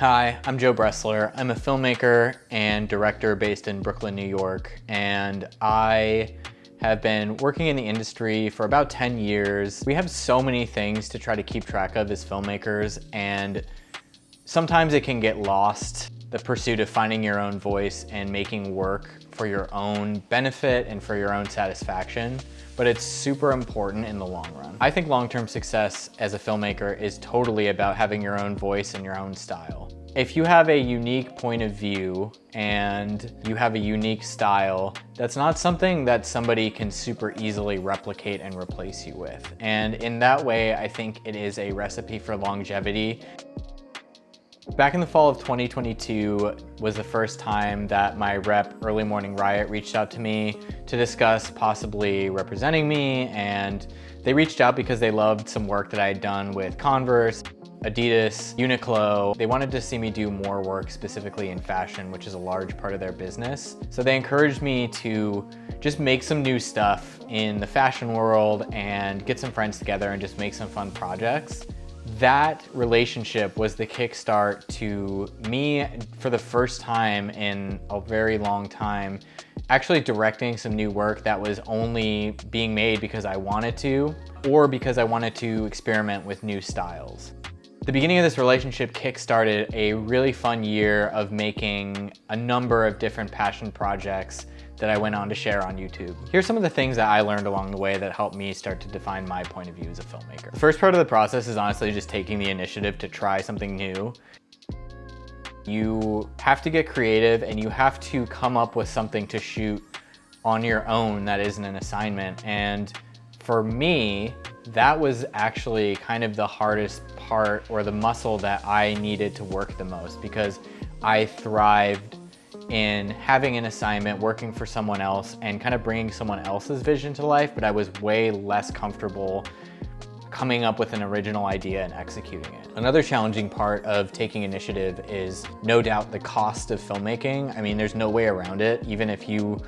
Hi, I'm Joe Bressler. I'm a filmmaker and director based in Brooklyn, New York, and I have been working in the industry for about 10 years. We have so many things to try to keep track of as filmmakers, and sometimes it can get lost, the pursuit of finding your own voice and making work for your own benefit and for your own satisfaction, but it's super important in the long run. I think long-term success as a filmmaker is totally about having your own voice and your own style. If you have a unique point of view and you have a unique style, that's not something that somebody can super easily replicate and replace you with. And in that way, I think it is a recipe for longevity. Back in the fall of 2022 was the first time that my rep, Early Morning Riot, reached out to me to discuss possibly representing me, and they reached out because they loved some work that I had done with Converse, Adidas, Uniqlo. They wanted to see me do more work specifically in fashion, which is a large part of their business. So they encouraged me to just make some new stuff in the fashion world and get some friends together and just make some fun projects. That relationship was the kickstart to me, for the first time in a very long time, actually directing some new work that was only being made because I wanted to, or because I wanted to experiment with new styles. The beginning of this relationship kickstarted a really fun year of making a number of different passion projects that I went on to share on YouTube. Here's some of the things that I learned along the way that helped me start to define my point of view as a filmmaker. The first part of the process is honestly just taking the initiative to try something new. You have to get creative and you have to come up with something to shoot on your own that isn't an assignment. And for me, that was actually kind of the hardest part, or the muscle that I needed to work the most, because I thrived in having an assignment, working for someone else, and kind of bringing someone else's vision to life, but I was way less comfortable coming up with an original idea and executing it. Another challenging part of taking initiative is no doubt the cost of filmmaking. I mean, there's no way around it. Even if you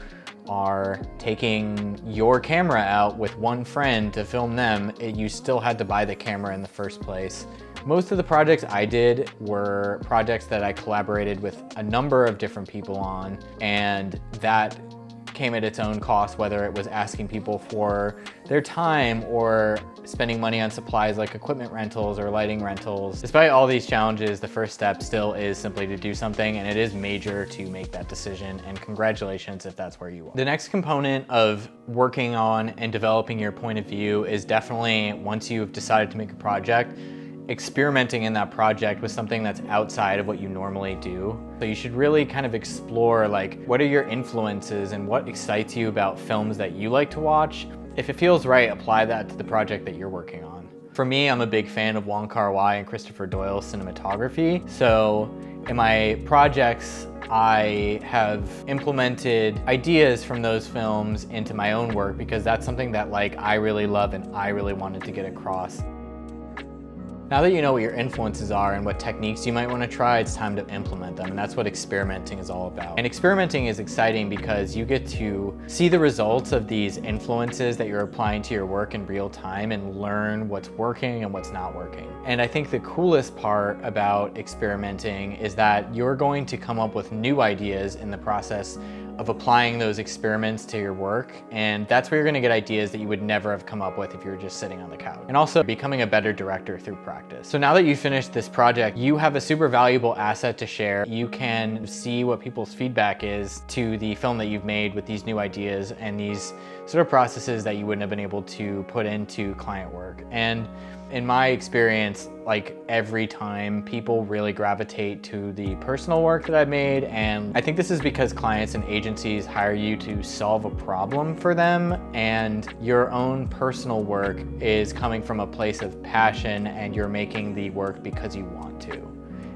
are taking your camera out with one friend to film them, you still had to buy the camera in the first place. Most of the projects I did were projects that I collaborated with a number of different people on, and that came at its own cost, whether it was asking people for their time or spending money on supplies like equipment rentals or lighting rentals. Despite all these challenges, the first step still is simply to do something, and it is major to make that decision, and congratulations if that's where you are. The next component of working on and developing your point of view is definitely, once you've decided to make a project, experimenting in that project with something that's outside of what you normally do. So you should really kind of explore, like, what are your influences and what excites you about films that you like to watch. If it feels right, apply that to the project that you're working on. For me, I'm a big fan of Wong Kar-wai and Christopher Doyle's cinematography. So in my projects, I have implemented ideas from those films into my own work, because that's something that I really love and I really wanted to get across. Now that you know what your influences are and what techniques you might want to try, it's time to implement them, and that's what experimenting is all about. And experimenting is exciting because you get to see the results of these influences that you're applying to your work in real time and learn what's working and what's not working. And I think the coolest part about experimenting is that you're going to come up with new ideas in the process of applying those experiments to your work, and that's where you're going to get ideas that you would never have come up with if you were just sitting on the couch. And also becoming a better director through practice. So now that you've finished this project, you have a super valuable asset to share. You can see what people's feedback is to the film that you've made with these new ideas and these sort of processes that you wouldn't have been able to put into client work. And in my experience, every time, people really gravitate to the personal work that I've made, and I think this is because clients and agencies hire you to solve a problem for them, and your own personal work is coming from a place of passion, and you're making the work because you want to.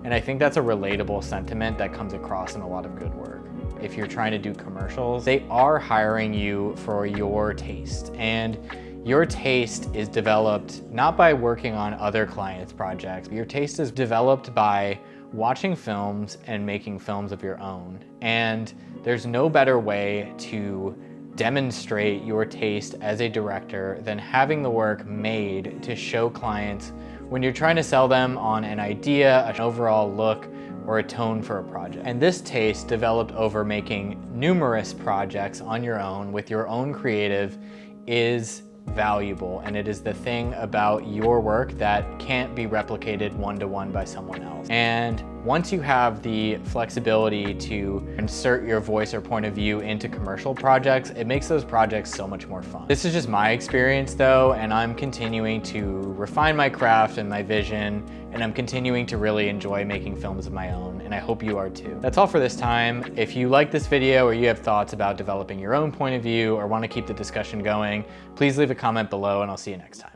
And I think that's a relatable sentiment that comes across in a lot of good work. If you're trying to do commercials, they are hiring you for your taste, and your taste is developed not by working on other clients' projects. Your taste is developed by watching films and making films of your own. And there's no better way to demonstrate your taste as a director than having the work made to show clients when you're trying to sell them on an idea, an overall look, or a tone for a project. And this taste developed over making numerous projects on your own with your own creative is valuable, and it is the thing about your work that can't be replicated one-to-one by someone else. And once you have the flexibility to insert your voice or point of view into commercial projects, it makes those projects so much more fun. This is just my experience though, and I'm continuing to refine my craft and my vision, and I'm continuing to really enjoy making films of my own, and I hope you are too. That's all for this time. If you like this video or you have thoughts about developing your own point of view or want to keep the discussion going, please leave a comment below and I'll see you next time.